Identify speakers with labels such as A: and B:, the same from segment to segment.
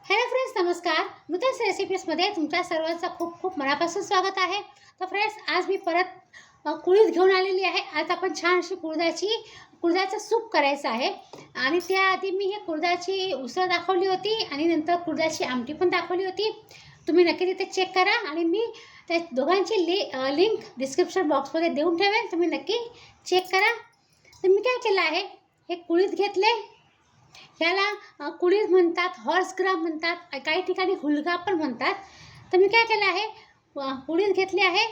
A: Hello friends, नमस्कार. नूतन रेसिपीजमध्ये तुमच्या सर्वांचं खूप खूप मनापासून स्वागत आहे. तर फ्रेंड्स, आज मी परत कुळीथ घेऊन आलेली आहे. आज आपण छान अशी कुळथाचं सूप करायचं आहे. आणि त्याआधी मी हे कुळथाची उसळ दाखवली होती आणि नंतर कुळथाची आमटी पण दाखवली होती. तुम्ही नक्की तिथे चेक करा आणि मी त्या दोघांची लिंक डिस्क्रिप्शन बॉक्समध्ये देऊन ठेवेन. तुम्ही नक्की चेक करा. तर मी काय केलं आहे, हे कुळीथ घेतले. ह्याला कुळीथ म्हणतात, हॉर्स ग्राम म्हणतात, काही ठिकाणी हुलगा पण म्हणतात. तर मी काय केलं आहे, कुळीथ घेतले आहे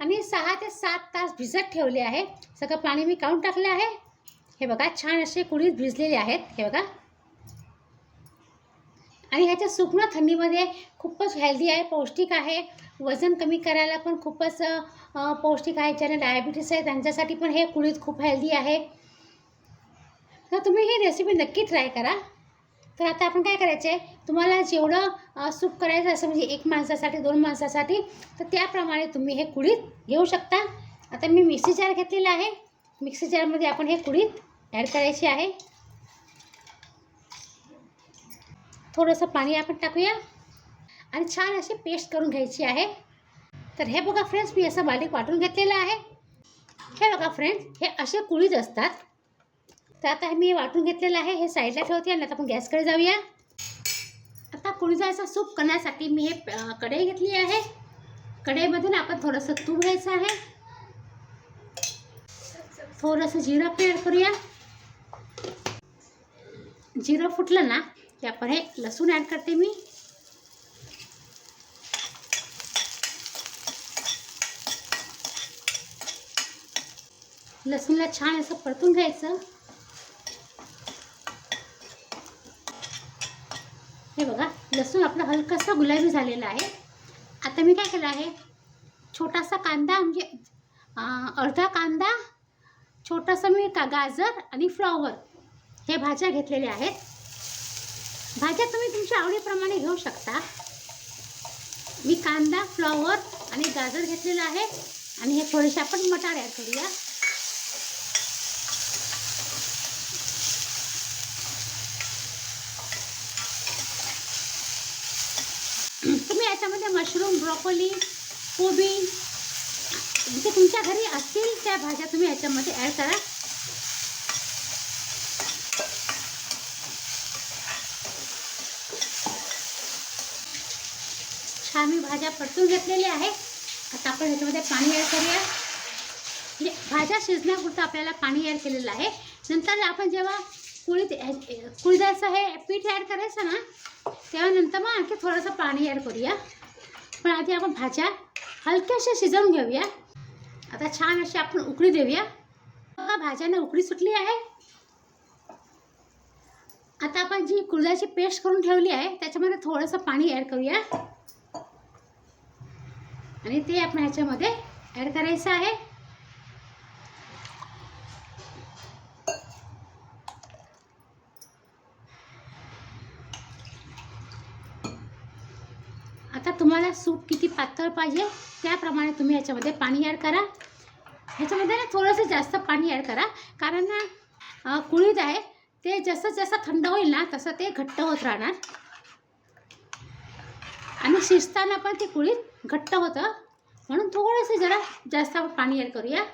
A: आणि 6 ते 7 तास भिजत ठेवले आहे. सगळं पाणी मी काढून टाकले आहे. हे बघा, छान असे कुळीथ भिजलेले आहेत. हे बघा. आणि ह्याच्या सूप ना थंडीमध्ये खूपच हेल्दी आहे, पौष्टिक आहे. वजन कमी करायला पण खूपच पौष्टिक आहे. ज्यांना डायबिटीस आहे त्यांच्यासाठी पण हे कुळीथ खूप हेल्दी आहे. तर तुम्ही ही रेसिपी नक्की ट्राय करा. तर आता आपण काय करायचं आहे, तुम्हाला जेवढं सूप करायचं असं म्हणजे 1 माणसासाठी 2 माणसासाठी, तर त्याप्रमाणे तुम्ही हे कुळीथ घेऊ शकता. आता मी मिक्सी जार घेतलेला आहे. मिक्सी जारमध्ये आपण हे कुळीथ ॲड करायचे आहे. थोडंसं पाणी आपण टाकूया आणि छान अशी पेस्ट करून घ्यायची आहे. तर हे बघा फ्रेंड्स, मी असं बारीक वाटून घेतलेलं आहे. हे बघा फ्रेंड्स, हे असे कुळीथ असतात. तर आता मी वाटून घेतलेलं आहे. हे साईडला ठेवते आणि आता आपण गॅसकडे जाऊया. आता कुळथाचा सूप करण्यासाठी मी हे कढई घेतली आहे. कढईमधून आपण थोडंसं तूप घ्यायचं आहे. थोडंसं जिरं ॲड करूया. जिरं फुटलं ना की आपण हे लसूण ॲड करते मी. लसूणला छान असं परतून घ्यायचं. हे बघा, लसूण आपलं हलकंसं गुलाबी झालेलं आहे. आता मी काय केलं आहे, छोटासा कांदा म्हणजे अर्धा कांदा, छोटासा मी गाजर आणि फ्लॉवर हे भाज्या घेतलेल्या आहेत. भाज्या तुम्ही तुमच्या आवडीप्रमाणे घेऊ शकता. मी कांदा, फ्लॉवर आणि गाजर घेतलेलं आहे. आणि हे थोडेसे आपण मटार ॲड करूया. तुम्ही याच्यामध्ये मशरूम, ब्रोकोली, कोबी जे तुमच्या घरी असतील त्या भाज्या तुम्ही याच्यामध्ये ॲड करा. छान मी भाज्या परतून घेतलेल्या आहे. आता आपण ह्याच्यामध्ये पाणी ॲड करूया. म्हणजे भाज्या शिजण्यापुरतं आपल्याला पाणी ॲड केलेलं आहे. नंतर आपण जेव्हा कुळथाचं हे पीठ ॲड करायचं ना, तेव्हा नंतर मग आणखी थोडंसं पाणी ॲड करूया. पण आधी आपण भाज्या हलक्याशा शिजवून घेऊया. आता छान अशी आपण उकळी देऊया. बघा, भाज्यांना उकळी सुटली आहे. आता आपण जी कुळथाची पेस्ट करून ठेवली आहे त्याच्यामध्ये थोडंसं पाणी ॲड करूया आणि ते आपण ह्याच्यामध्ये ॲड करायचं आहे. आता तुम्हाला सूप किती पातळ पाहिजे त्याप्रमाणे तुम्ही ह्याच्यामध्ये पाणी ॲड करा. ह्याच्यामध्ये ना थोडंसं जास्त पाणी ॲड करा, कारण ना कुळीथ आहे ते जसं जसं थंड होईल ना तसं ते घट्ट होत राहणार आणि शिजताना पण ते कुळीथ घट्ट होतं. म्हणून थोडंसं जरा जास्त आपण पाणी ॲड करूया.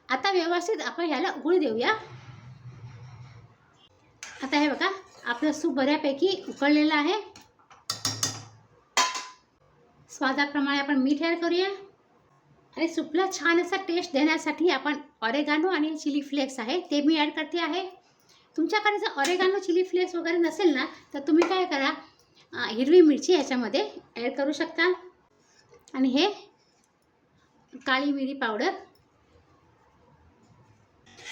A: आता व्यवस्थित आपण ह्याला उकळी देऊया. आता हे बघा, आपलं सूप बऱ्यापैकी उकळलेलं आहे. स्वादाप्रमाणे आपण मीठ ॲड करूया आणि सूपला छान असा टेस्ट देण्यासाठी आपण ऑरेगानो आणि चिली फ्लेक्स आहे ते मी ॲड करते आहे. तुमच्याकडे जर ऑरेगानो, चिली फ्लेक्स वगैरे नसेल ना, तर तुम्ही काय करा, हिरवी मिरची याच्यामध्ये ॲड करू शकता. आणि हे काळी मिरी पावडर.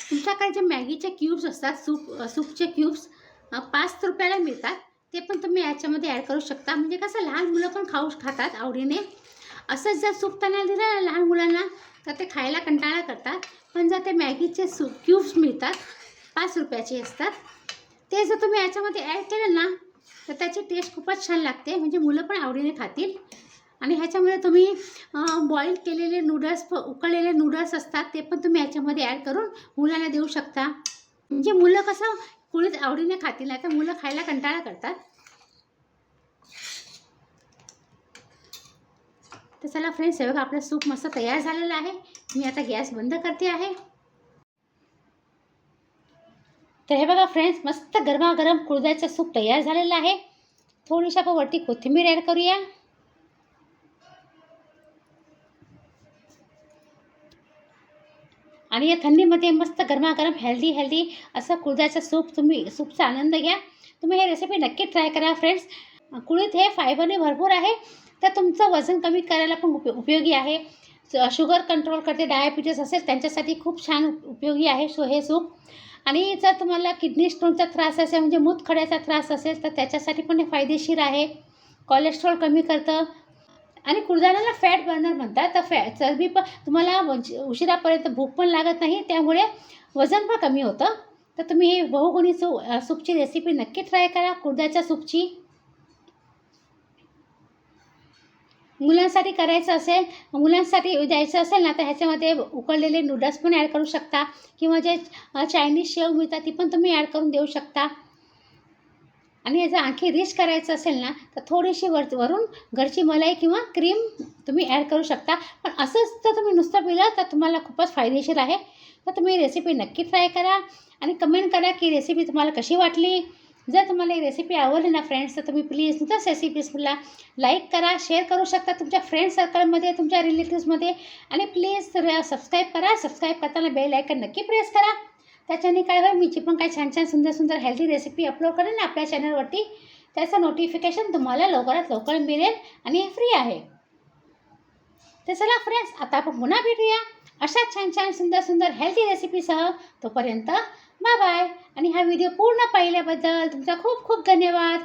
A: तुमच्याकडे जे मॅगीचे क्यूब्स असतात, सूपचे क्यूब्स 5 रुपयाला मिळतात, ते पण तुम्ही याच्यामध्ये ॲड करू शकता. म्हणजे कसं लहान मुलं पण खातात आवडीने. असंच जर सूप त्यांना दिलं ना लहान मुलांना तर ते खायला कंटाळा करतात. पण जर ते मॅगीचे क्यूब्स मिळतात, 5 रुपयाचे असतात, ते जर तुम्ही याच्यामध्ये ॲड केलं ना तर त्याची टेस्ट खूपच छान लागते. म्हणजे मुलं पण आवडीने खातील. आणि ह्याच्यामध्ये तुम्ही बॉईल केलेले नूडल्स, उकळलेले नूडल्स असतात ते पण तुम्ही ह्याच्यामध्ये ॲड करून मुलांना देऊ शकता. म्हणजे मुलं कसं कुळीथ आवडीने खातील, नाही तर मुलं खायला कंटाळा करतात. तर चला फ्रेंड्स, हे बघा आपलं सूप मस्त तयार झालेलं आहे. मी आता गॅस बंद करते आहे. तर हे बघा फ्रेंड्स, मस्त गरमागरम कुळथाचं सूप तयार झालेलं आहे. थोडीशी आपण वरती कोथिंबीर ॲड करूया. आणि या थंडीमध्ये मस्त गरमागरम हेल्दी असं कुळथाचं सूप, तुम्ही सूपचा आनंद घ्या. तुम्ही हे रेसिपी नक्की ट्राय करा फ्रेंड्स. कुळीथ हे फायबरने भरपूर आहे, तर तुमचं वजन कमी करायला पण उपयोगी आहे. शुगर कंट्रोल करते, डायबिटीस असेल त्यांच्यासाठी खूप छान उपयोगी आहे हे सूप. आणि जर तुम्हाला किडनी स्टोनचा त्रास असेल, म्हणजे मूतखड्याचा त्रास असेल, तर त्याच्यासाठी पण हे फायदेशीर आहे. कोलेस्ट्रॉल कमी करतं. आणि कुळथाला फॅट बर्नर म्हणतात. तर चरबी पण तुम्हाला उशिरापर्यंत भूक पण लागत नाही, त्यामुळे वजन पण कमी होतं. तर तुम्ही ही बहुगुणी सूपची रेसिपी नक्की ट्राय करा, कुळथाच्या सूपची. मुलांसाठी करायचं असेल, मुलांसाठी द्यायचं असेल ना, तर ह्याच्यामध्ये उकळलेले नूडल्स पण ॲड करू शकता, किंवा जे चायनीज शेव मिळतात ती पण तुम्ही ॲड करून देऊ शकता. आणि जर आणखी रिच करायचं असेल ना, तर थोडीशी वरून घरची मलाई किंवा क्रीम तुम्ही ॲड करू शकता. पण असंच जर तुम्ही नुसतं पिलं तर तुम्हाला खूपच फायदेशीर आहे. तर तुम्ही रेसिपी नक्की ट्राय करा आणि कमेंट करा की रेसिपी तुम्हाला कशी वाटली. जर तुम्हाला ही रेसिपी आवडली ना फ्रेंड्स, तर तुम्ही प्लीज नुसतंच रेसिपीजला लाईक करा, शेअर करू शकता तुमच्या फ्रेंड सर्कलमध्ये, तुमच्या रिलेटिव्समध्ये. आणि प्लीज सबस्क्राईब करा. सबस्क्राईब करताना बेल आयकन नक्की प्रेस करा. त्याच्याने काय होईल, मी जी पण काही छान छान सुंदर हेल्दी रेसिपी अपलोड करेन ना आपल्या चॅनलवरती, त्याचं नोटिफिकेशन तुम्हाला लवकरात लवकर मिळेल आणि हे फ्री आहे. तर चला फ्रेंड्स, आता आपण पुन्हा भेटूया अशा छान छान सुंदर हेल्दी रेसिपीसह. तोपर्यंत बाय बाय. आणि हा व्हिडिओ पूर्ण पाहिल्याबद्दल तुमचा खूप खूप धन्यवाद.